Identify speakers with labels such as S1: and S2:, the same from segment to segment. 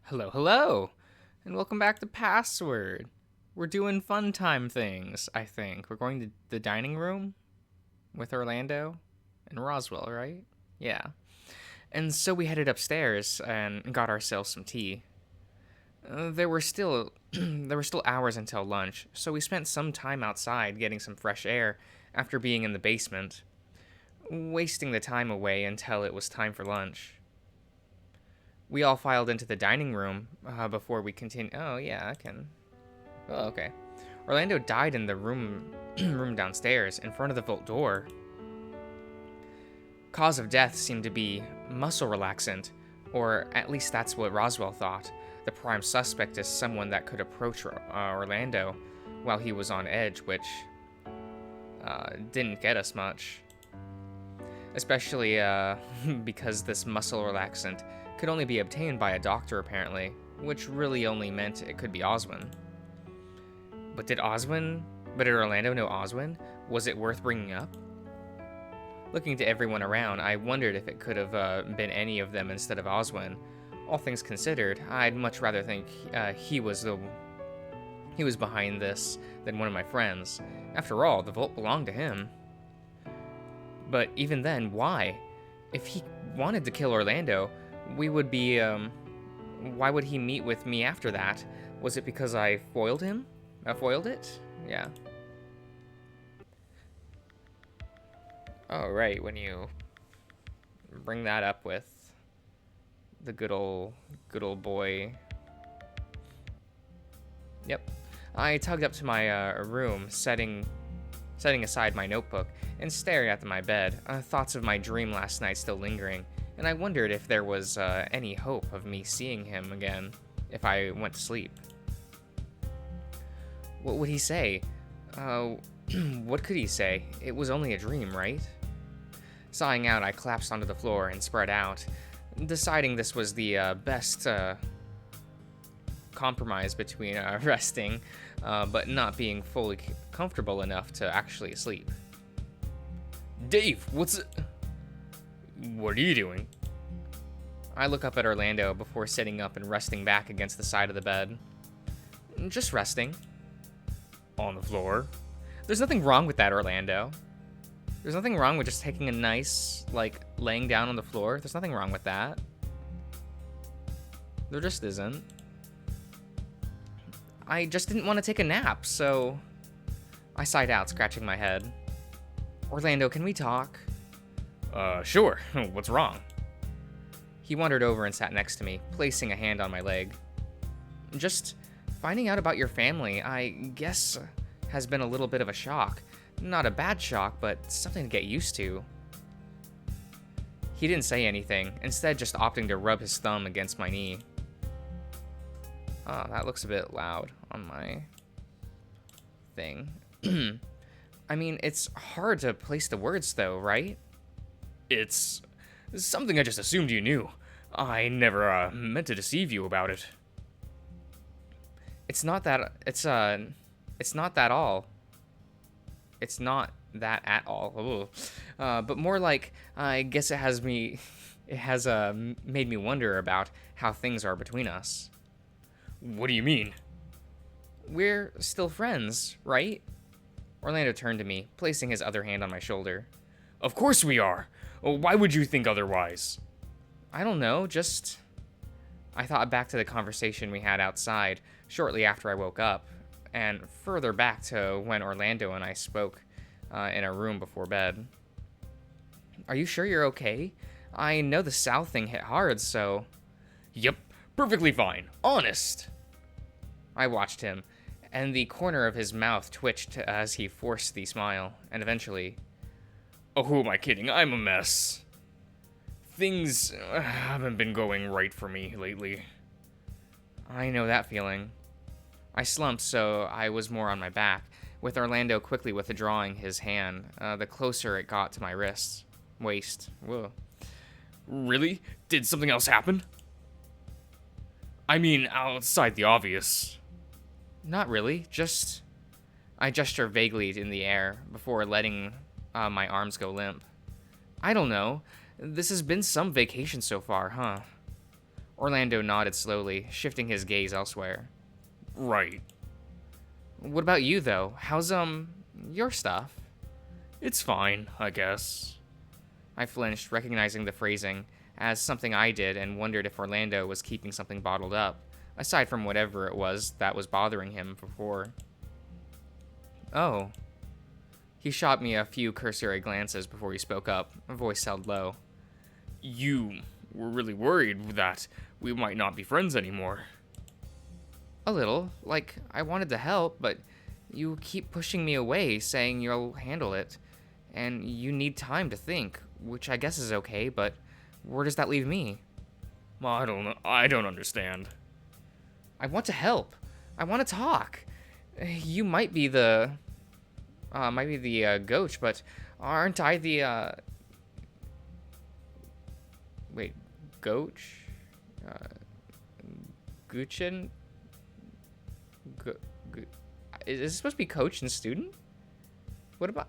S1: Hello, hello, and welcome back to Password. We're doing fun time things, I think. We're going to the dining room with Orlando and Roswell, right? Yeah. And so we headed upstairs and got ourselves some tea. There were still there were still hours until lunch, so we spent some time outside getting some fresh air after being in the basement, wasting the time away until it was time for lunch. We all filed into the dining room before we continued. Oh yeah, I can. Oh, okay. Orlando died in the room downstairs in front of the vault door. Cause of death seemed to be muscle relaxant, or at least that's what Roswell thought. The prime suspect is someone that could approach Orlando while he was on edge, which didn't get us much. Especially because this muscle relaxant could only be obtained by a doctor, apparently, which really only meant it could be Oswin. But did Orlando know Oswin? Was it worth bringing up? Looking to everyone around, I wondered if it could have been any of them instead of Oswin. All things considered, I'd much rather think he was behind this than one of my friends. After all, the vault belonged to him. But even then, why? If he wanted to kill Orlando, we would be, why would he meet with me after that? Was it because I foiled him? Foiled it? Yeah. Oh, right, when you bring that up with the good old boy. Yep. I tugged up to my room, setting aside my notebook and staring at my bed, thoughts of my dream last night still lingering, and I wondered if there was any hope of me seeing him again if I went to sleep. What would he say? What could he say? It was only a dream, right? Sighing out, I collapsed onto the floor and spread out, deciding this was the best compromise between resting but not being fully comfortable enough to actually sleep. Dave, what are you doing? I look up at Orlando before sitting up and resting back against the side of the bed. Just resting. On the floor? There's nothing wrong with that, Orlando. There's nothing wrong with just taking a nice, laying down on the floor. There's nothing wrong with that. There just isn't. I just didn't want to take a nap, so I sighed out, scratching my head. Orlando, can we talk? Sure. What's wrong? He wandered over and sat next to me, placing a hand on my leg. Just finding out about your family, I guess, has been a little bit of a shock. Not a bad shock, but something to get used to. He didn't say anything, instead just opting to rub his thumb against my knee. Oh, that looks a bit loud on my thing. I mean, it's hard to place the words, though, right? It's something I just assumed you knew. I never meant to deceive you about it. It's not that. It's not that all. It's not that at all. But more like, I guess it has made me wonder about how things are between us. What do you mean? We're still friends, right? Orlando turned to me, placing his other hand on my shoulder. Of course we are. Why would you think otherwise? I don't know, just... I thought back to the conversation we had outside shortly after I woke up, and further back to when Orlando and I spoke in a room before bed. Are you sure you're okay? I know the South thing hit hard, so... Yep, perfectly fine. Honest. I watched him, and the corner of his mouth twitched as he forced the smile, and eventually... Oh, who am I kidding? I'm a mess. Things haven't been going right for me lately. I know that feeling. I slumped, so I was more on my back, with Orlando quickly withdrawing his hand, the closer it got to my waist. Whoa. Really? Did something else happen? I mean, outside the obvious. Not really, just... I gesture vaguely in the air before letting my arms go limp. I don't know. This has been some vacation so far, huh? Orlando nodded slowly, shifting his gaze elsewhere.
S2: Right.
S1: What about you, though? How's, your stuff?
S2: It's fine, I guess.
S1: I flinched, recognizing the phrasing as something I did and wondered if Orlando was keeping something bottled up, aside from whatever it was that was bothering him before. Oh. He shot me a few cursory glances before he spoke up, a voice held low.
S2: You were really worried that we might not be friends anymore.
S1: A little. Like, I wanted to help, but you keep pushing me away, saying you'll handle it. And you need time to think, which I guess is okay, but where does that leave me?
S2: I don't know. I don't understand.
S1: I want to help. I want to talk. You might be the Goach, but aren't I the, wait, Goach? Guchin? Is this supposed to be coach and student? What about...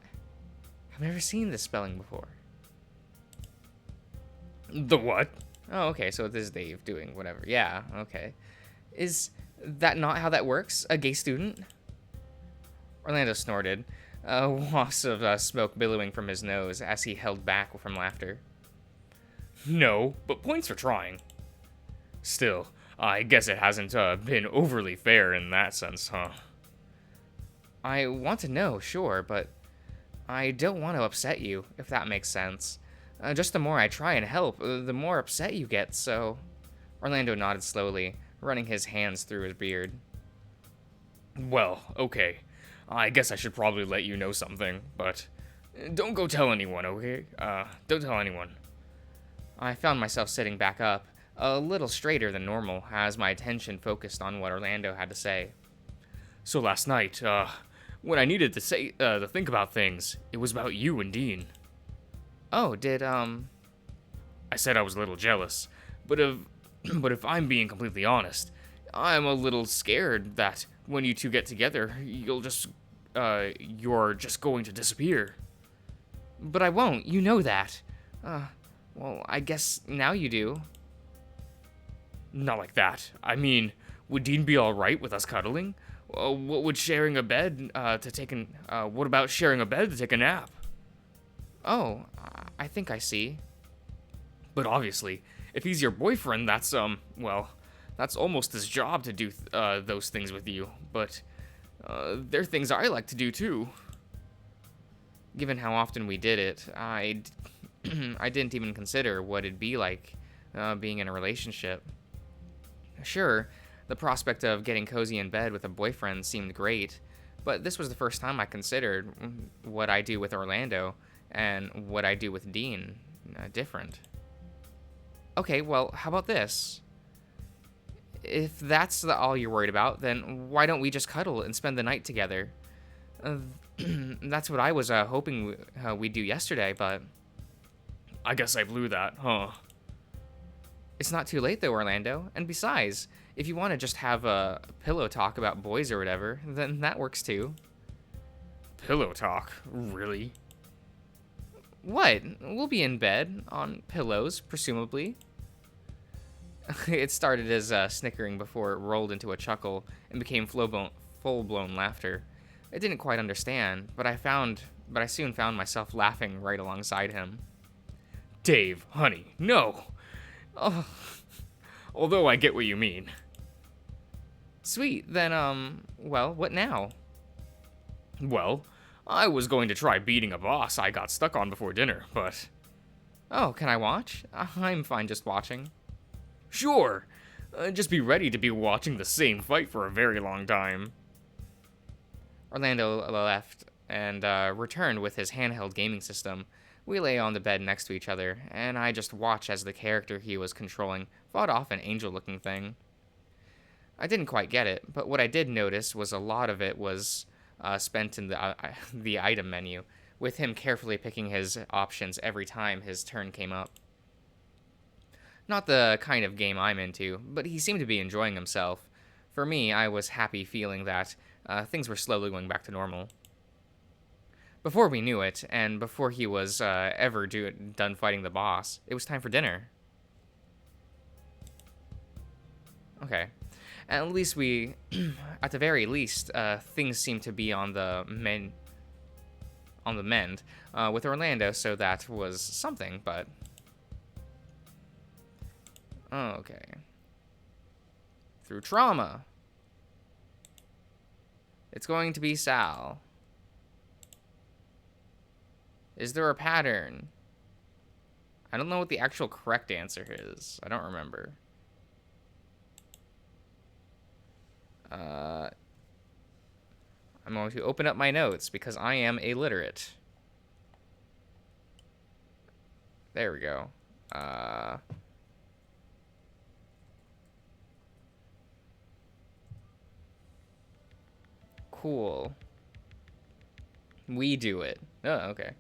S1: I've never seen this spelling before.
S2: The what?
S1: Oh, okay, so this is Dave doing whatever. Yeah, okay. Is that not how that works? A gay student? Orlando snorted, wafts of smoke billowing from his nose as he held back from laughter.
S2: No, but points for trying. Still, I guess it hasn't been overly fair in that sense, huh?
S1: I want to know, sure, but I don't want to upset you, if that makes sense. Just the more I try and help, the more upset you get, so... Orlando nodded slowly, running his hands through his beard.
S2: Well, okay. I guess I should probably let you know something, but don't go tell anyone, okay? Don't tell anyone.
S1: I found myself sitting back up, a little straighter than normal, as my attention focused on what Orlando had to say.
S2: So last night, when I needed to think about things, it was about you and Dean.
S1: Oh, did,
S2: I said I was a little jealous, but if I'm being completely honest, I'm a little scared that when you two get together, you're just going to disappear.
S1: But I won't, you know that. Well, I guess now you do.
S2: Not like that. I mean, would Dean be alright with us cuddling? What would sharing a bed what about sharing a bed to take a nap?
S1: Oh, I think I see.
S2: But obviously, if he's your boyfriend, that's almost his job to do those things with you. But they're things I like to do too.
S1: Given how often we did it, I didn't even consider what it'd be like being in a relationship. Sure, the prospect of getting cozy in bed with a boyfriend seemed great, but this was the first time I considered what I do with Orlando and what I do with Dean different. Okay, well, how about this? If that's all you're worried about, then why don't we just cuddle and spend the night together? That's what I was hoping we'd do yesterday, but...
S2: I guess I blew that, huh?
S1: It's not too late, though, Orlando. And besides, if you want to just have a pillow talk about boys or whatever, then that works too.
S2: Pillow talk? Really?
S1: What? We'll be in bed, on pillows, presumably. It started as snickering before it rolled into a chuckle and became full-blown laughter. I didn't quite understand, but I soon found myself laughing right alongside him.
S2: Dave, honey, no. Oh, although I get what you mean.
S1: Sweet, then, well, what now?
S2: Well, I was going to try beating a boss I got stuck on before dinner, but...
S1: Oh, can I watch? I'm fine just watching.
S2: Sure. Just be ready to be watching the same fight for a very long time.
S1: Orlando left and returned with his handheld gaming system. We lay on the bed next to each other, and I just watched as the character he was controlling fought off an angel-looking thing. I didn't quite get it, but what I did notice was a lot of it was spent in the item menu, with him carefully picking his options every time his turn came up. Not the kind of game I'm into, but he seemed to be enjoying himself. For me, I was happy feeling that things were slowly going back to normal. Before we knew it, and before he was done fighting the boss, it was time for dinner. Okay. At least we, at the very least, things seem to be on the mend with Orlando, so that was something, but okay. Through trauma. It's going to be Sal. Is there a pattern? I don't know what the actual correct answer is. I don't remember. I'm going to open up my notes because I am illiterate. There we go. Cool. We do it. Oh, okay.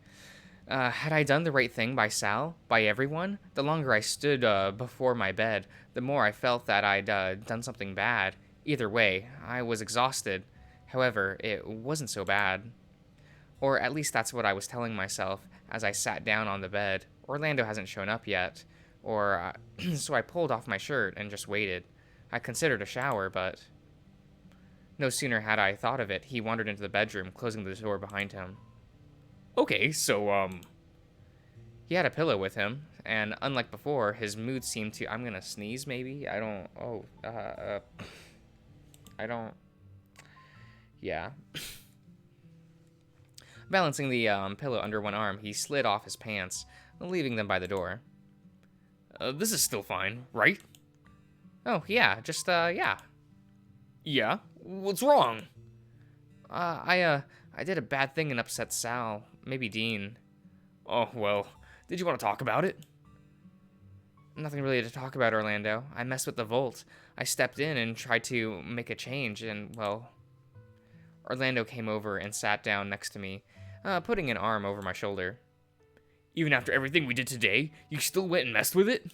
S1: Had I done the right thing by Sal? By everyone? The longer I stood before my bed, the more I felt that I'd done something bad. Either way, I was exhausted. However, it wasn't so bad. Or at least that's what I was telling myself as I sat down on the bed. Orlando hasn't shown up yet. Or, so I pulled off my shirt and just waited. I considered a shower, but no sooner had I thought of it, he wandered into the bedroom, closing the door behind him.
S2: Okay, so,
S1: He had a pillow with him, and unlike before, his mood seemed to. I'm gonna sneeze, maybe? I don't. Oh, I don't. Yeah. Balancing the pillow under one arm, he slid off his pants, leaving them by the door.
S2: This is still fine, right?
S1: Oh, yeah, just, yeah.
S2: Yeah? What's wrong?
S1: I did a bad thing and upset Sal. Maybe Dean.
S2: Oh, well, did you want to talk about it?
S1: Nothing really to talk about, Orlando. I messed with the Volt. I stepped in and tried to make a change, and, well... Orlando came over and sat down next to me, putting an arm over my shoulder.
S2: Even after everything we did today, you still went and messed with it?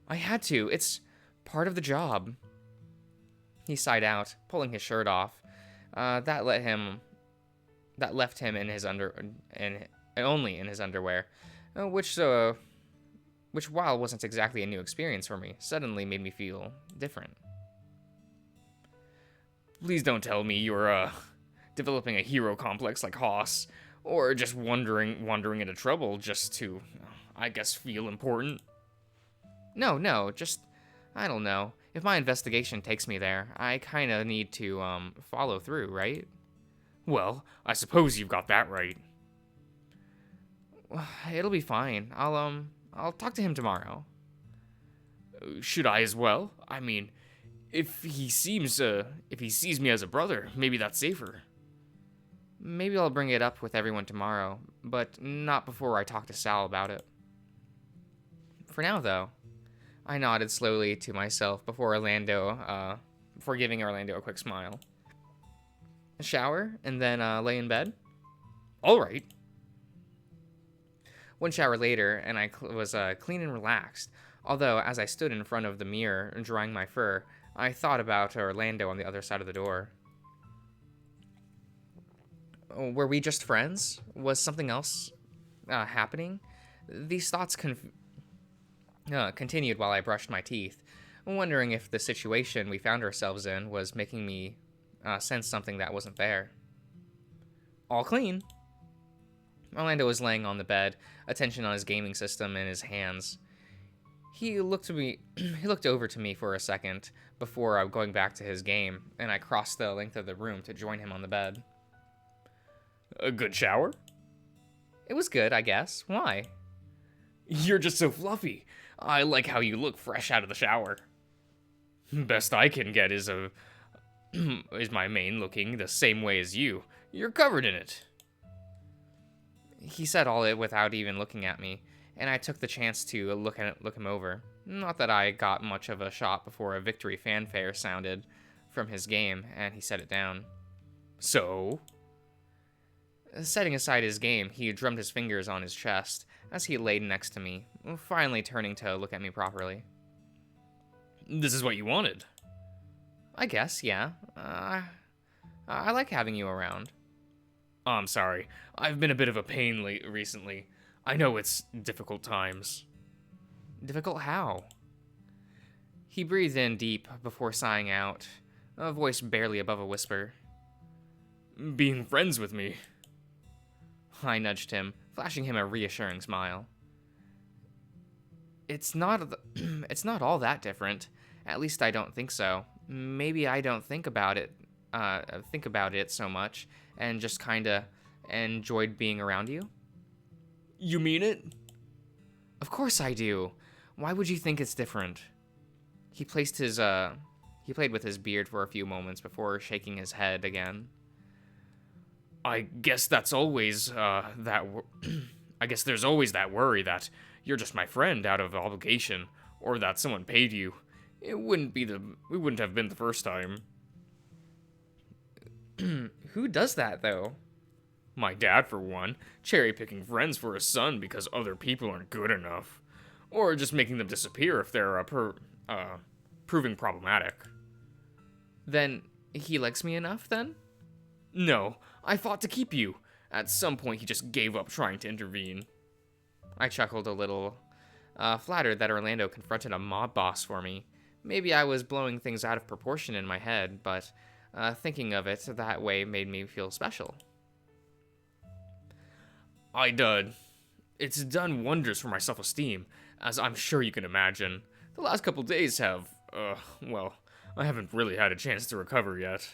S1: I had to. It's part of the job. He sighed out, pulling his shirt off. That left him in his only in his underwear, which while wasn't exactly a new experience for me, suddenly made me feel different.
S2: Please don't tell me you're developing a hero complex like Haas, or just wandering into trouble just to, I guess, feel important.
S1: No, just, I don't know. If my investigation takes me there, I kind of need to follow through, right?
S2: Well, I suppose you've got that right.
S1: It'll be fine. I'll talk to him tomorrow.
S2: Should I as well? I mean, if he sees me as a brother, maybe that's safer.
S1: Maybe I'll bring it up with everyone tomorrow, but not before I talk to Sal about it. For now, though, I nodded slowly to myself before giving Orlando a quick smile. A shower, and then lay in bed?
S2: All right.
S1: One shower later, and I was clean and relaxed, although as I stood in front of the mirror drying my fur, I thought about Orlando on the other side of the door. Were we just friends? Was something else happening? These thoughts continued while I brushed my teeth, wondering if the situation we found ourselves in was making me sense something that wasn't there. All clean. Orlando was laying on the bed, attention on his gaming system in his hands. He looked over to me for a second before going back to his game, and I crossed the length of the room to join him on the bed.
S2: A good shower?
S1: It was good, I guess. Why?
S2: You're just so fluffy. I like how you look fresh out of the shower. Best I can get is my mane looking the same way as you. You're covered in it.
S1: He said all it without even looking at me, and I took the chance to look him over. Not that I got much of a shot before a victory fanfare sounded from his game, and he set it down.
S2: So?
S1: Setting aside his game, he drummed his fingers on his chest as he laid next to me, finally turning to look at me properly.
S2: This is what you wanted.
S1: I guess, yeah. I like having you around.
S2: I'm sorry. I've been a bit of a pain recently. I know it's difficult times.
S1: Difficult how? He breathed in deep before sighing out, a voice barely above a whisper.
S2: Being friends with me.
S1: I nudged him, flashing him a reassuring smile. It's not it's not all that different. At least I don't think so. Maybe I don't think about it so much and just kind of enjoyed being around you.
S2: You mean it?
S1: Of course I do. Why would you think it's different? He placed his he played with his beard for a few moments before shaking his head again.
S2: I guess that's always I guess there's always that worry that you're just my friend out of obligation, or that someone paid you. It wouldn't have been the first time.
S1: Who does that though?
S2: My dad, for one, cherry-picking friends for his son because other people aren't good enough. Or just making them disappear if they're proving problematic.
S1: Then he likes me enough, then?
S2: No, I fought to keep you. At some point, he just gave up trying to intervene.
S1: I chuckled a little, flattered that Orlando confronted a mob boss for me. Maybe I was blowing things out of proportion in my head, but thinking of it that way made me feel special.
S2: It's done wonders for my self-esteem, as I'm sure you can imagine. The last couple days have, well, I haven't really had a chance to recover yet.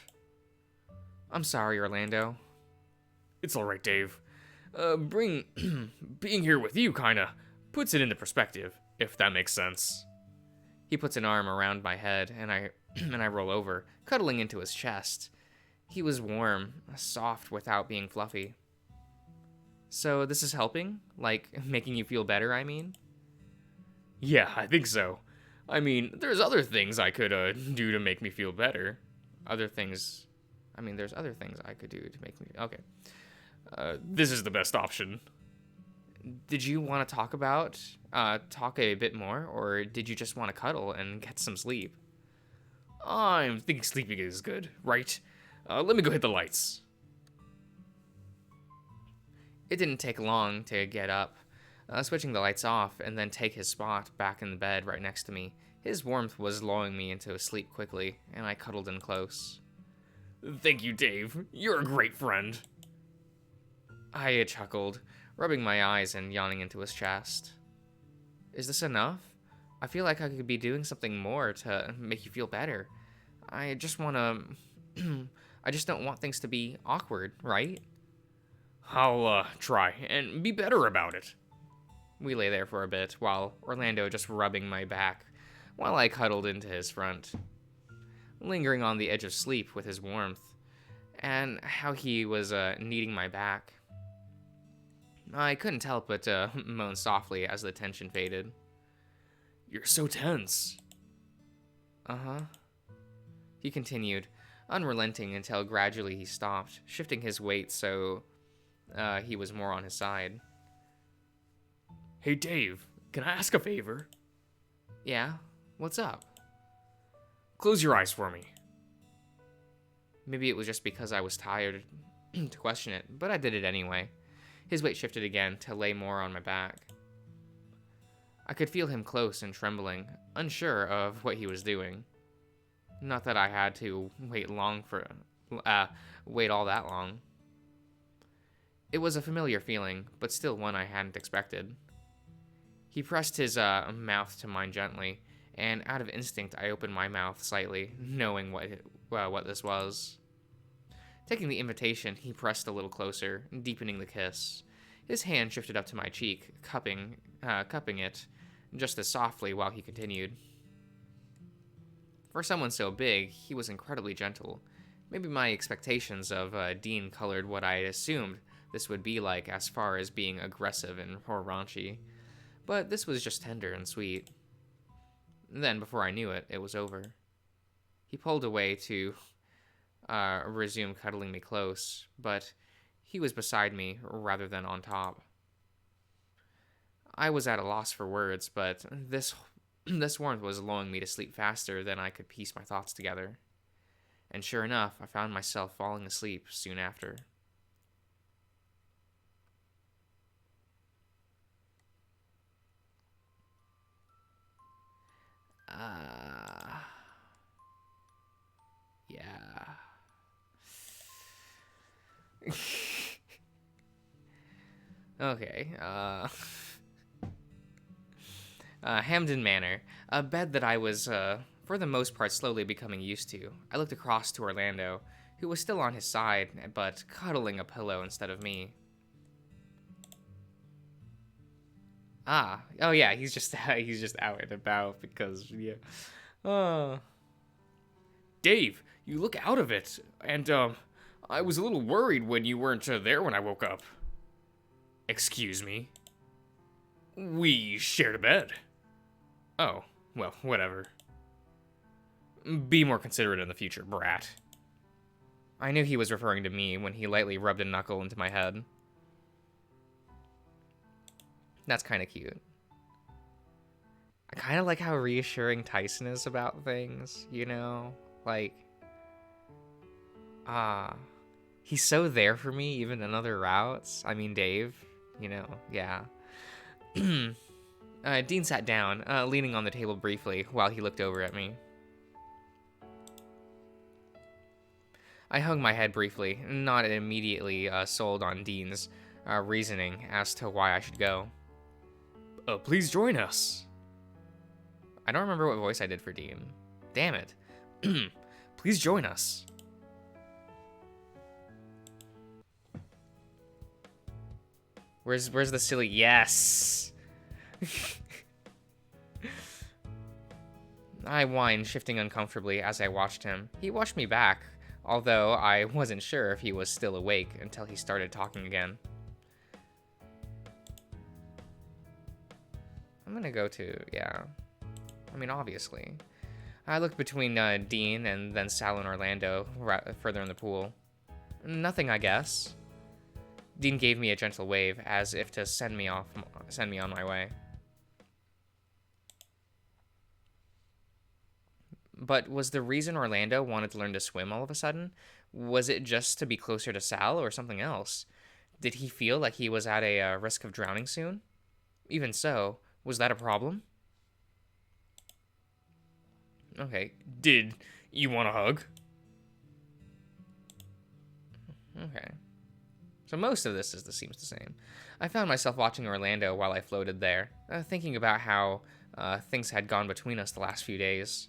S1: I'm sorry, Orlando.
S2: It's alright, Dave. Being here with you kinda puts it into perspective, if that makes sense.
S1: He puts an arm around my head, and I roll over, cuddling into his chest. He was warm, soft without being fluffy. So this is helping? Like, making you feel better, I mean?
S2: Yeah, I think so. I mean, there's other things I could, do to make me feel better.
S1: There's other things I could do to make me... Okay.
S2: This is the best option.
S1: Did you want to talk a bit more, or did you just want to cuddle and get some sleep?
S2: I'm thinking sleeping is good, right? Let me go hit the lights.
S1: It didn't take long to get up, switching the lights off, and then take his spot back in the bed right next to me. His warmth was lulling me into a sleep quickly, and I cuddled in close.
S2: Thank you, Dave. You're a great friend.
S1: I chuckled, rubbing my eyes and yawning into his chest. Is this enough? I feel like I could be doing something more to make you feel better. I just want to... I just don't want things to be awkward, right?
S2: I'll, try and be better about it.
S1: We lay there for a bit, while Orlando just rubbing my back, while I cuddled into his front, lingering on the edge of sleep with his warmth, and how he was, kneading my back. I couldn't help but, moan softly as the tension faded.
S2: You're so tense.
S1: Uh-huh. He continued, unrelenting until gradually he stopped, shifting his weight so he was more on his side.
S2: Hey, Dave, can I ask a favor?
S1: Yeah? What's up?
S2: Close your eyes for me.
S1: Maybe it was just because I was tired to question it, but I did it anyway. His weight shifted again to lay more on my back. I could feel him close and trembling, unsure of what he was doing. Not that I had to wait all that long. It was a familiar feeling, but still one I hadn't expected. He pressed his mouth to mine gently, and out of instinct I opened my mouth slightly, knowing what this was. Taking the invitation, he pressed a little closer, deepening the kiss. His hand shifted up to my cheek, cupping it just as softly while he continued. For someone so big, he was incredibly gentle. Maybe my expectations of Dean colored what I assumed this would be like as far as being aggressive and or raunchy. But this was just tender and sweet. Then, before I knew it, it was over. He pulled away to resume cuddling me close, but he was beside me rather than on top. I was at a loss for words, but this warmth was lulling me to sleep faster than I could piece my thoughts together. And sure enough, I found myself falling asleep soon after. Okay, Hamden Manor, a bed that I was, for the most part, slowly becoming used to. I looked across to Orlando, who was still on his side, but cuddling a pillow instead of me. Ah, oh yeah, he's just he's just out and about because yeah. Oh,
S2: Dave, you look out of it, and, I was a little worried when you weren't there when I woke up. Excuse me. We shared a bed. Oh, well, whatever. Be more considerate in the future, brat.
S1: I knew he was referring to me when he lightly rubbed a knuckle into my head. That's kind of cute. I kind of like how reassuring Tyson is about things, you know? Like, he's so there for me even in other routes. I mean, Dave, you know, yeah. Dean sat down, leaning on the table briefly while he looked over at me. I hung my head briefly, not immediately sold on Dean's reasoning as to why I should go.
S2: Please join us.
S1: I don't remember what voice I did for Dean. Damn it.
S2: Please join us.
S1: Where's the silly yes? I whined, shifting uncomfortably as I watched him. He watched me back, although I wasn't sure if he was still awake until he started talking again. I'm gonna go to, yeah. I mean, obviously. I looked between Dean and then Sal and Orlando further in the pool. Nothing, I guess. Dean gave me a gentle wave, as if to send me on my way. But was the reason Orlando wanted to learn to swim all of a sudden? Was it just to be closer to Sal or something else? Did he feel like he was at a risk of drowning soon? Even so, was that a problem? Okay.
S2: Did you want a hug?
S1: Okay. So most of this seems the same. I found myself watching Orlando while I floated there, thinking about how things had gone between us the last few days.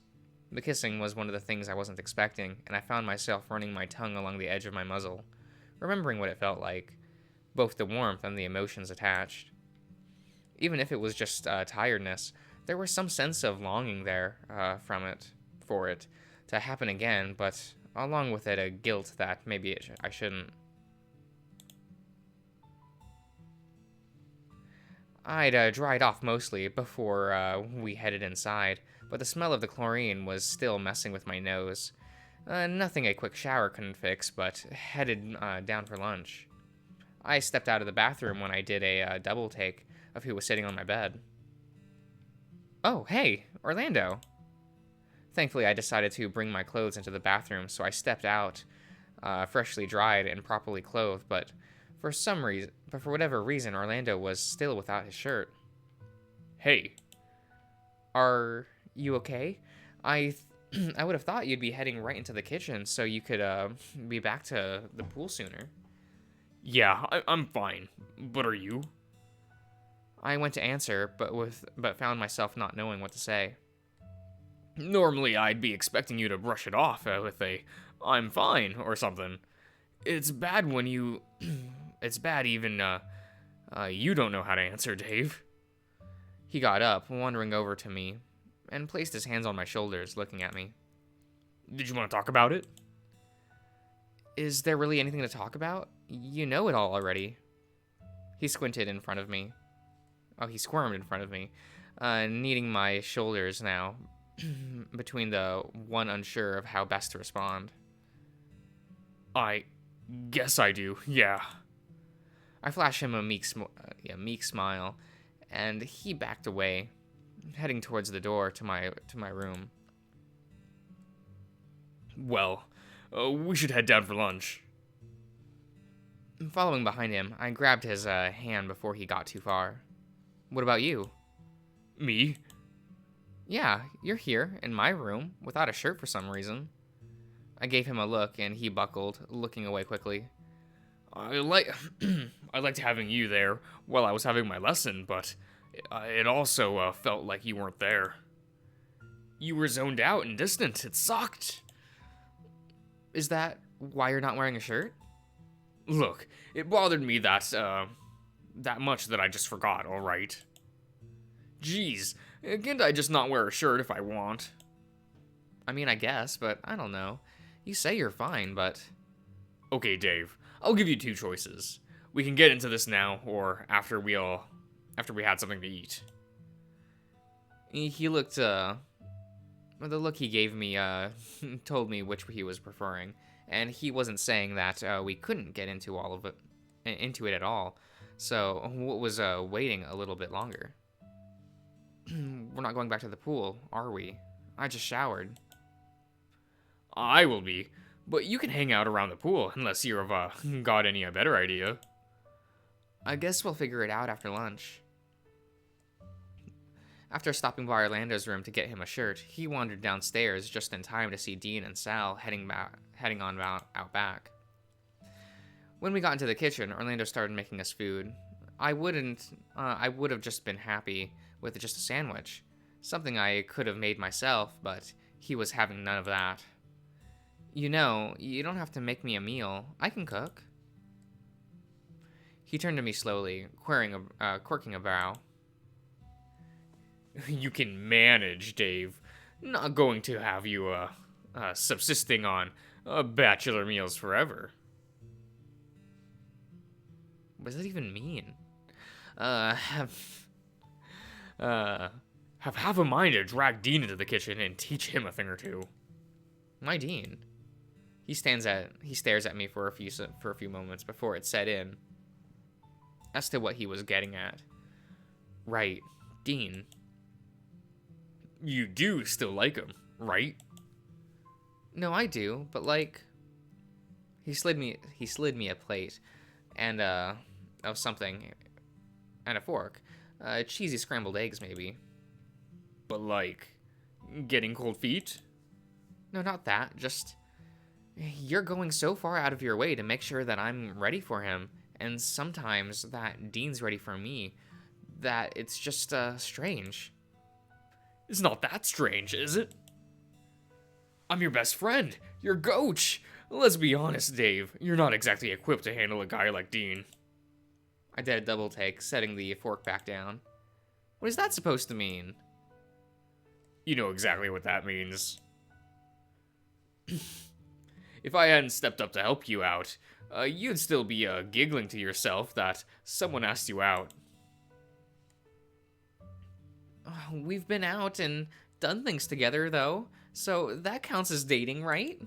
S1: The kissing was one of the things I wasn't expecting, and I found myself running my tongue along the edge of my muzzle, remembering what it felt like, both the warmth and the emotions attached. Even if it was just tiredness, there was some sense of longing there for it to happen again, but along with it a guilt that maybe I shouldn't. I'd dried off mostly before we headed inside, but the smell of the chlorine was still messing with my nose. Nothing a quick shower couldn't fix, but headed down for lunch. I stepped out of the bathroom when I did a double take of who was sitting on my bed. Oh, hey, Orlando. Thankfully, I decided to bring my clothes into the bathroom, so I stepped out, freshly dried and properly clothed, but for whatever reason, Orlando was still without his shirt.
S2: Hey.
S1: Are you okay? I would have thought you'd be heading right into the kitchen so you could be back to the pool sooner.
S2: Yeah, I'm fine. But are you?
S1: I went to answer, but found myself not knowing what to say.
S2: Normally, I'd be expecting you to brush it off with a "I'm fine" or something. It's bad when you... It's bad even, you don't know how to answer, Dave.
S1: He got up, wandering over to me, and placed his hands on my shoulders, looking at me.
S2: Did you want to talk about it?
S1: Is there really anything to talk about? You know it all already. He squinted in front of me. Oh, he squirmed in front of me, kneading my shoulders now, between the one unsure of how best to respond.
S2: I guess I do, yeah.
S1: I flashed him a meek smile, and he backed away, heading towards the door to my room.
S2: Well, we should head down for lunch.
S1: Following behind him, I grabbed his hand before he got too far. What about you?
S2: Me?
S1: Yeah, you're here, in my room, without a shirt for some reason. I gave him a look, and he buckled, looking away quickly.
S2: I like I liked having you there while I was having my lesson, but it also felt like you weren't there. You were zoned out and distant. It sucked.
S1: Is that why you're not wearing a shirt?
S2: Look, it bothered me that much that I just forgot, alright? Jeez, can't I just not wear a shirt if I want?
S1: I mean, I guess, but I don't know. You say you're fine, but...
S2: Okay, Dave, I'll give you two choices. We can get into this now, or after we had something to eat.
S1: He looked, the look he gave me, told me which he was preferring. And he wasn't saying that, we couldn't get into into it at all. So, what was, waiting a little bit longer? We're not going back to the pool, are we? I just showered.
S2: I will be, but you can hang out around the pool unless you've got any better idea.
S1: I guess we'll figure it out after lunch. After stopping by Orlando's room to get him a shirt, he wandered downstairs just in time to see Dean and Sal heading on out back. When we got into the kitchen, Orlando started making us food. I would have just been happy with just a sandwich, something I could have made myself, but he was having none of that. You know, you don't have to make me a meal. I can cook. He turned to me slowly, quirking a brow.
S2: You can manage, Dave. Not going to have you, subsisting on bachelor meals forever.
S1: What does that even mean?
S2: Have half a mind to drag Dean into the kitchen and teach him a thing or two.
S1: My Dean. He stares at me for a few moments before it set in as to what he was getting at. Right, Dean.
S2: You do still like him, right?
S1: No, I do, but like, he slid me a plate and of something and a fork, cheesy scrambled eggs maybe.
S2: But like, getting cold feet?
S1: No, not that. Just you're going so far out of your way to make sure that I'm ready for him, and sometimes that Dean's ready for me, that it's just strange.
S2: It's not that strange, is it? I'm your best friend, your coach. Let's be honest, Dave. You're not exactly equipped to handle a guy like Dean.
S1: I did a double take, setting the fork back down. What is that supposed to mean?
S2: You know exactly what that means. If I hadn't stepped up to help you out, you'd still be giggling to yourself that someone asked you out.
S1: We've been out and done things together, though, so that counts as dating, right?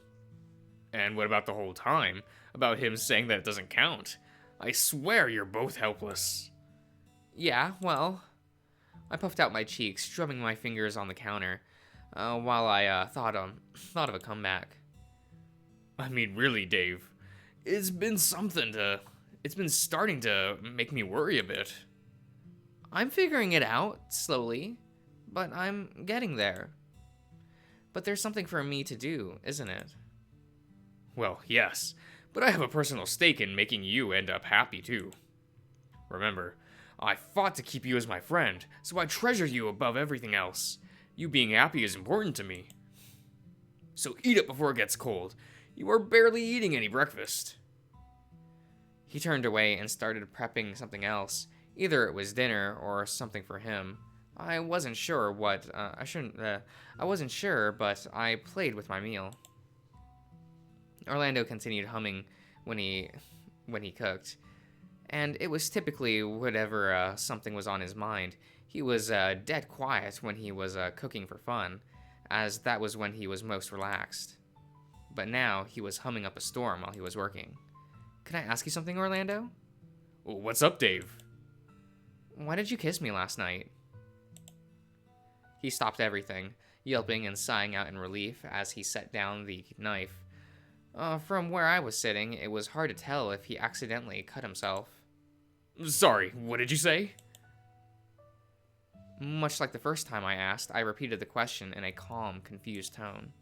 S2: And what about the whole time? About him saying that it doesn't count? I swear you're both helpless.
S1: Yeah, well, I puffed out my cheeks, drumming my fingers on the counter, while I thought of a comeback.
S2: I mean, really, Dave. It's been starting to make me worry a bit.
S1: I'm figuring it out, slowly, but I'm getting there. But there's something for me to do, isn't it?
S2: Well, yes, but I have a personal stake in making you end up happy, too. Remember, I fought to keep you as my friend, so I treasure you above everything else. You being happy is important to me. So eat it before it gets cold. You are barely eating any breakfast.
S1: He turned away and started prepping something else. Either it was dinner or something for him. I wasn't sure what. I wasn't sure, but I played with my meal. Orlando continued humming when he cooked, and it was typically whatever something was on his mind. He was dead quiet when he was cooking for fun, as that was when he was most relaxed. But now he was humming up a storm while he was working. Can I ask you something, Orlando?
S2: What's up, Dave?
S1: Why did you kiss me last night? He stopped everything, yelping and sighing out in relief as he set down the knife. From where I was sitting, it was hard to tell if he accidentally cut himself.
S2: Sorry, what did you say?
S1: Much like the first time I asked, I repeated the question in a calm, confused tone.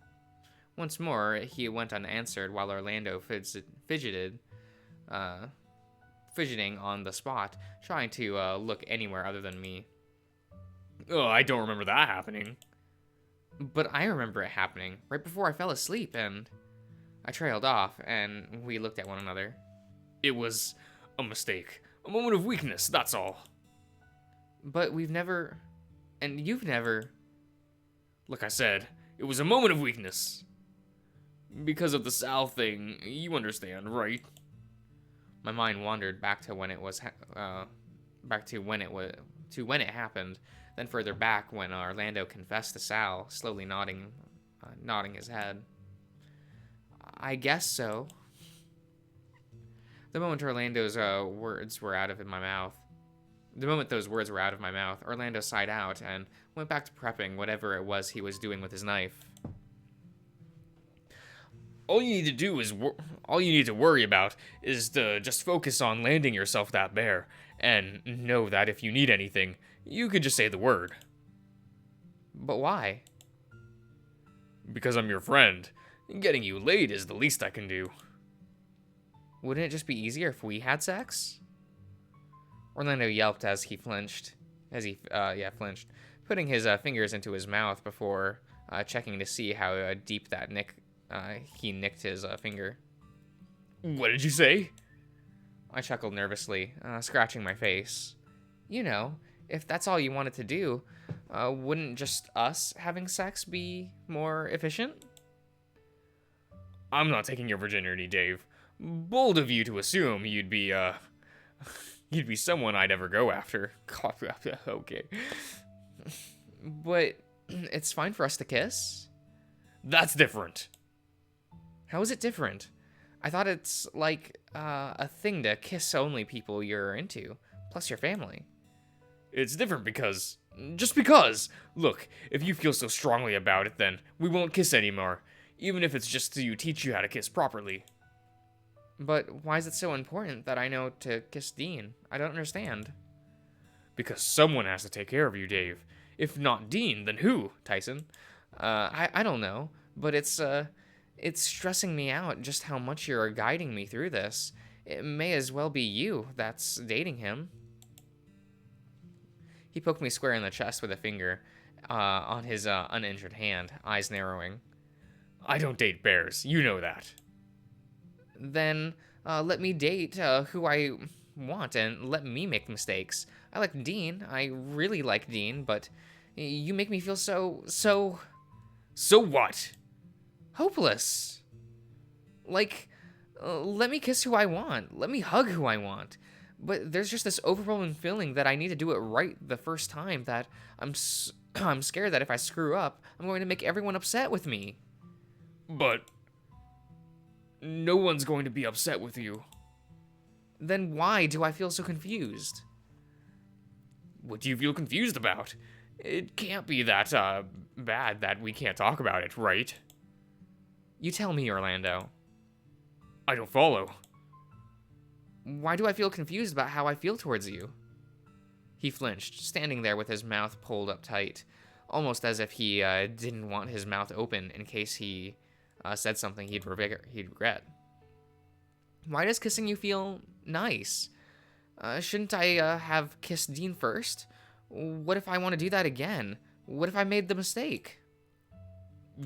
S1: Once more, he went unanswered while Orlando fidgeted. uh, fidgeting on the spot, trying to look anywhere other than me.
S2: Oh, I don't remember that happening.
S1: But I remember it happening right before I fell asleep, and I trailed off, and we looked at one another.
S2: It was a mistake. A moment of weakness, that's all.
S1: But we've never... And you've never...
S2: Like I said, it was a moment of weakness. Because of the Sal thing, you understand, right?
S1: My mind wandered back to when it was... back to when it was... to when it happened, then further back when Orlando confessed to Sal, slowly nodding his head. I guess so. The moment Orlando's words were out of my mouth, Orlando sighed out and went back to prepping whatever it was he was doing with his knife.
S2: All you need to worry about is to just focus on landing yourself that bear, and know that if you need anything, you can just say the word.
S1: But why?
S2: Because I'm your friend. Getting you laid is the least I can do.
S1: Wouldn't it just be easier if we had sex? Orlando yelped as he flinched. Flinched, putting his fingers into his mouth before checking to see how deep that he nicked his finger.
S2: What did you say?
S1: I chuckled nervously, scratching my face. You know, if that's all you wanted to do, wouldn't just us having sex be more efficient?
S2: I'm not taking your virginity, Dave. Bold of you to assume you'd be someone I'd ever go after. Okay.
S1: But it's fine for us to kiss?
S2: That's different.
S1: How is it different? I thought it's like a thing to kiss only people you're into, plus your family.
S2: It's different because... Just because! Look, if you feel so strongly about it, then we won't kiss anymore. Even if it's just to teach you how to kiss properly.
S1: But why is it so important that I know to kiss Dean? I don't understand.
S2: Because someone has to take care of you, Dave. If not Dean, then who, Tyson?
S1: I don't know, but it's stressing me out just how much you're guiding me through this. It may as well be you that's dating him. He poked me square in the chest with a finger on his uninjured hand, eyes narrowing.
S2: I don't date bears, you know that.
S1: Then let me date who I want and let me make mistakes. I like Dean. I really like Dean, but you make me feel so...
S2: So what?
S1: Hopeless. Like, let me kiss who I want. Let me hug who I want. But there's just this overwhelming feeling that I need to do it right the first time, that I'm scared that if I screw up, I'm going to make everyone upset with me.
S2: But no one's going to be upset with you.
S1: Then why do I feel so confused?
S2: What do you feel confused about? It can't be that bad that we can't talk about it, right?
S1: You tell me, Orlando.
S2: I don't follow.
S1: Why do I feel confused about how I feel towards you? He flinched, standing there with his mouth pulled up tight, almost as if he didn't want his mouth open in case he said something he'd regret. Why does kissing you feel nice? Shouldn't I have kissed Dean first? What if I want to do that again? What if I made the mistake?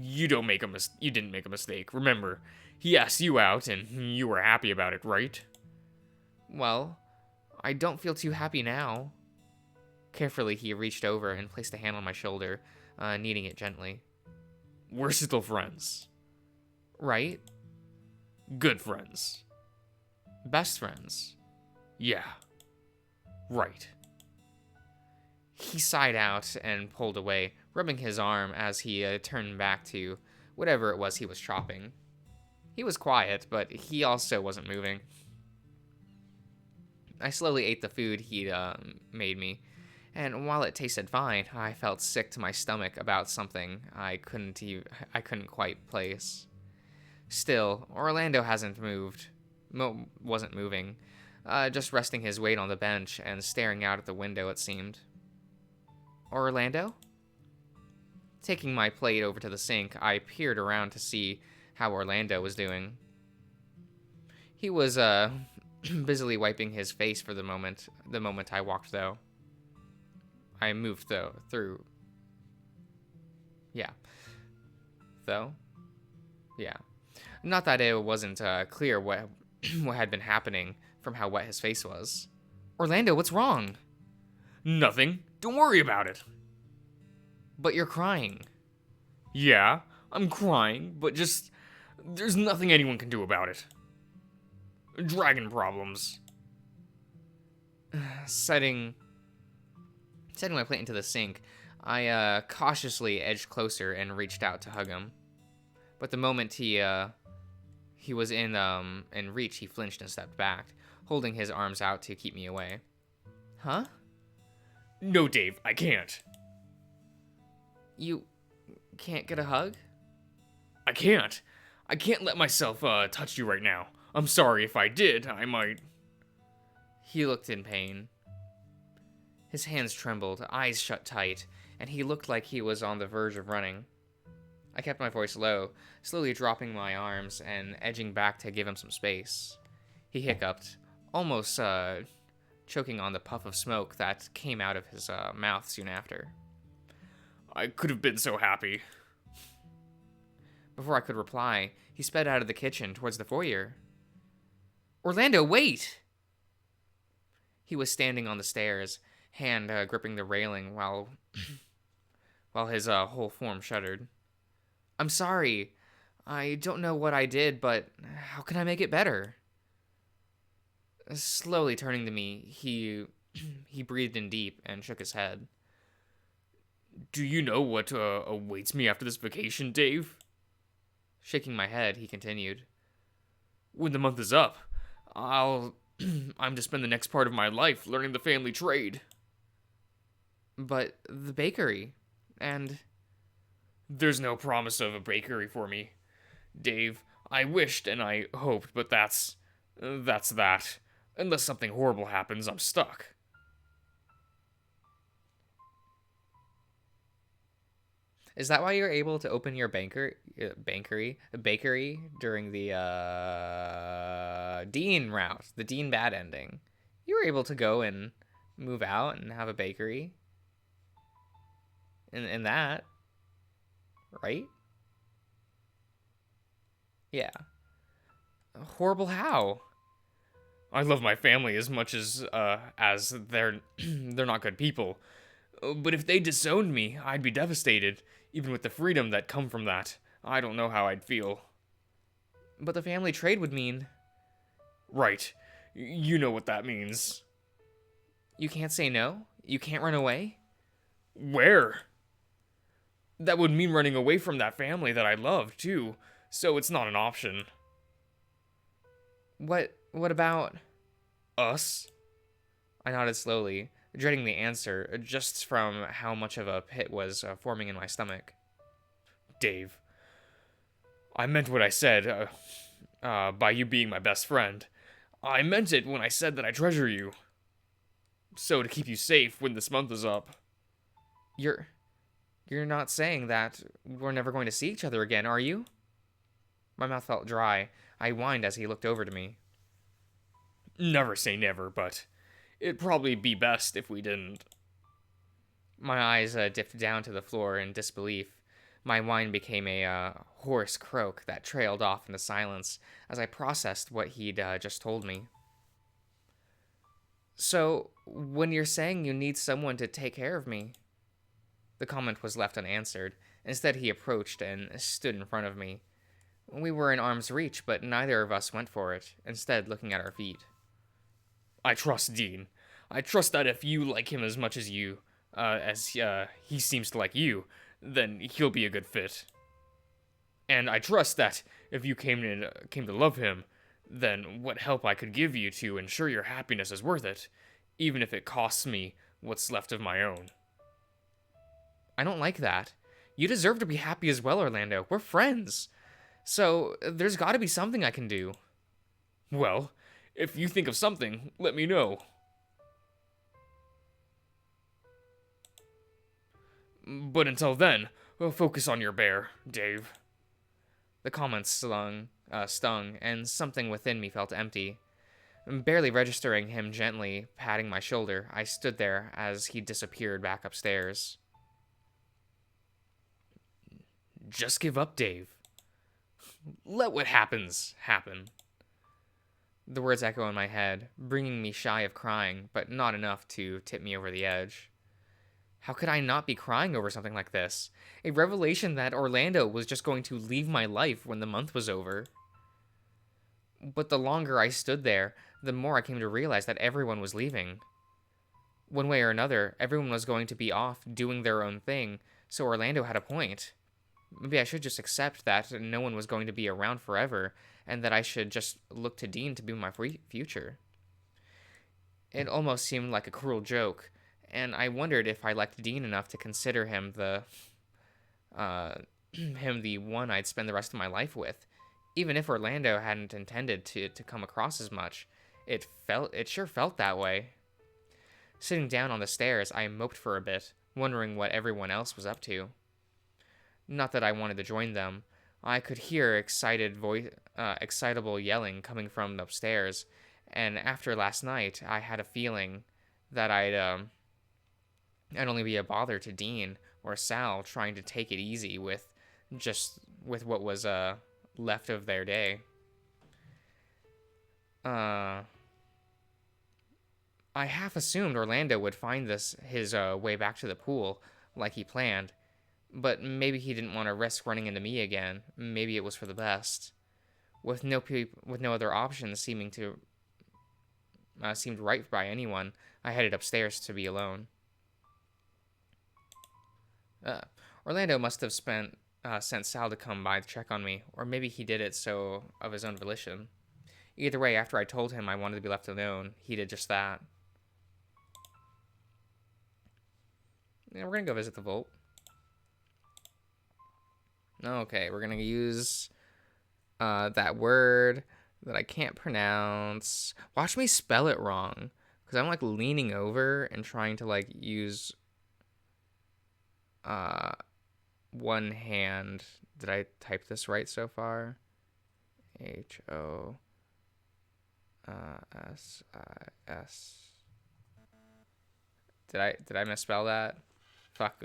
S2: You didn't make a mistake. Remember, he asked you out and you were happy about it, right?
S1: Well, I don't feel too happy now. Carefully, he reached over and placed a hand on my shoulder, kneading it gently.
S2: We're still friends.
S1: Right?
S2: Good friends.
S1: Best friends.
S2: Yeah. Right.
S1: He sighed out and pulled away, rubbing his arm as he turned back to whatever it was he was chopping. He was quiet, but he also wasn't moving. I slowly ate the food he'd made me, and while it tasted fine, I felt sick to my stomach about something I couldn't quite place. Still, Orlando wasn't moving, just resting his weight on the bench and staring out at the window, it seemed. Orlando? Taking my plate over to the sink, I peered around to see how Orlando was doing. He was busily wiping his face for the moment I walked, though. I moved, though, through. Yeah. Though? Yeah. Not that it wasn't clear what, what had been happening from how wet his face was. Orlando, what's wrong?
S2: Nothing. Don't worry about it.
S1: But you're crying.
S2: Yeah, I'm crying, but just... there's nothing anyone can do about it. Dragon problems.
S1: Setting my plate into the sink, I cautiously edged closer and reached out to hug him. But the moment he was in reach, he flinched and stepped back, holding his arms out to keep me away. Huh?
S2: No, Dave, I can't.
S1: You can't get a hug?
S2: I can't. I can't let myself touch you right now. I'm sorry, if I did, I might...
S1: He looked in pain. His hands trembled, eyes shut tight, and he looked like he was on the verge of running. I kept my voice low, slowly dropping my arms and edging back to give him some space. He hiccuped, almost choking on the puff of smoke that came out of his mouth soon after.
S2: I could have been so happy.
S1: Before I could reply, he sped out of the kitchen towards the foyer. Orlando, wait! He was standing on the stairs, hand gripping the railing while his whole form shuddered. I'm sorry. I don't know what I did, but how can I make it better? Slowly turning to me, he breathed in deep and shook his head.
S2: Do you know what awaits me after this vacation, Dave?
S1: Shaking my head, he continued.
S2: When the month is up, I'm to spend the next part of my life learning the family trade.
S1: But the bakery, and...
S2: There's no promise of a bakery for me, Dave. I wished and I hoped, but that's that. Unless something horrible happens, I'm stuck.
S1: Is that why you're able to open your bakery during the Dean route, the Dean bad ending? You were able to go and move out and have a bakery in that, right? Yeah. Horrible how?
S2: I love my family as much as they're they're not good people. But if they disowned me, I'd be devastated. Even with the freedom that come from that, I don't know how I'd feel.
S1: But the family trade would mean...
S2: Right. You know what that means.
S1: You can't say no? You can't run away?
S2: Where? That would mean running away from that family that I love, too. So it's not an option.
S1: What about...
S2: Us?
S1: I nodded slowly, dreading the answer, just from how much of a pit was forming in my stomach.
S2: Dave, I meant what I said, by you being my best friend. I meant it when I said that I treasure you. So to keep you safe when this month is up.
S1: You're not saying that we're never going to see each other again, are you? My mouth felt dry. I whined as he looked over to me.
S2: Never say never, but it'd probably be best if we didn't.
S1: My eyes dipped down to the floor in disbelief. My whine became a hoarse croak that trailed off into silence as I processed what he'd just told me. So, when you're saying you need someone to take care of me... The comment was left unanswered. Instead, he approached and stood in front of me. We were in arm's reach, but neither of us went for it, instead looking at our feet.
S2: I trust Dean. I trust that if you like him as much as he seems to like you, then he'll be a good fit. And I trust that if you came to love him, then what help I could give you to ensure your happiness is worth it, even if it costs me what's left of my own.
S1: I don't like that. You deserve to be happy as well, Orlando. We're friends. So, there's gotta be something I can do.
S2: Well, if you think of something, let me know. But until then, focus on your bear, Dave.
S1: The comments stung, and something within me felt empty. Barely registering him gently patting my shoulder, I stood there as he disappeared back upstairs.
S2: Just give up, Dave. Let what happens happen.
S1: The words echo in my head, bringing me shy of crying, but not enough to tip me over the edge. How could I not be crying over something like this? A revelation that Orlando was just going to leave my life when the month was over. But the longer I stood there, the more I came to realize that everyone was leaving. One way or another, everyone was going to be off doing their own thing, so Orlando had a point. Maybe I should just accept that no one was going to be around forever, and that I should just look to Dean to be my future. It almost seemed like a cruel joke, and I wondered if I liked Dean enough to consider him the one I'd spend the rest of my life with. Even if Orlando hadn't intended to come across as much, it sure felt that way. Sitting down on the stairs, I moped for a bit, wondering what everyone else was up to. Not that I wanted to join them. I could hear excitable yelling coming from upstairs, and after last night, I had a feeling that I'd only be a bother to Dean or Sal trying to take it easy with what was left of their day. I half assumed Orlando would find his way back to the pool like he planned, but maybe he didn't want to risk running into me again. Maybe it was for the best. With no other options seemed right by anyone, I headed upstairs to be alone. Orlando must have sent Sal to come by to check on me, or maybe he did it so of his own volition. Either way, after I told him I wanted to be left alone, he did just that. Yeah, we're gonna go visit the vault. Okay, we're gonna use that word that I can't pronounce. Watch me spell it wrong, because I'm like leaning over and trying to like use one hand. Did I type this right so far? HOSIS. Did I misspell that? Fuck.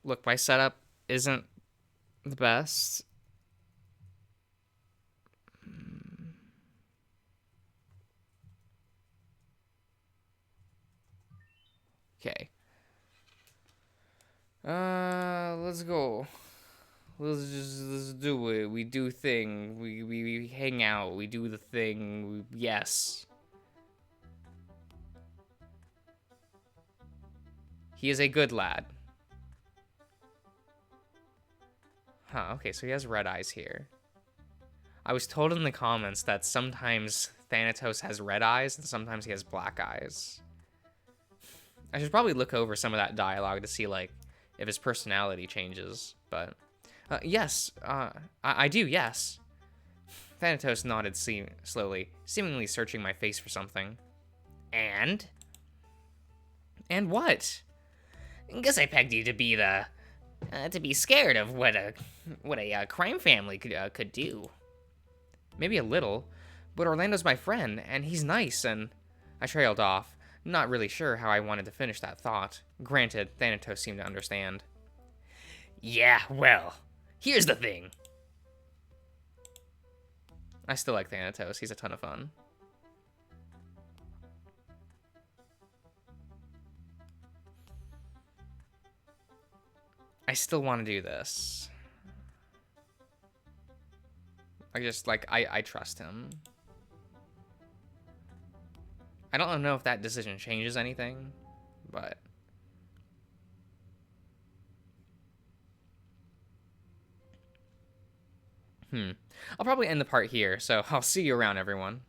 S1: Look, my setup isn't the best. Okay. Let's go. Let's do it. We do thing. We hang out. We do the thing. Yes. He is a good lad. Huh, okay, so he has red eyes here. I was told in the comments that sometimes Thanatos has red eyes and sometimes he has black eyes. I should probably look over some of that dialogue to see, like, if his personality changes, but... yes, I do, yes. Thanatos nodded slowly, seemingly searching my face for something. And? And what? Guess I pegged you to be to be scared of what a crime family could do. Maybe a little, but Orlando's my friend, and he's nice, and... I trailed off, not really sure how I wanted to finish that thought. Granted, Thanatos seemed to understand. Yeah, well, here's the thing. I still like Thanatos, he's a ton of fun. I still want to do this. I trust him. I don't know if that decision changes anything, but... I'll probably end the part here, so I'll see you around, everyone.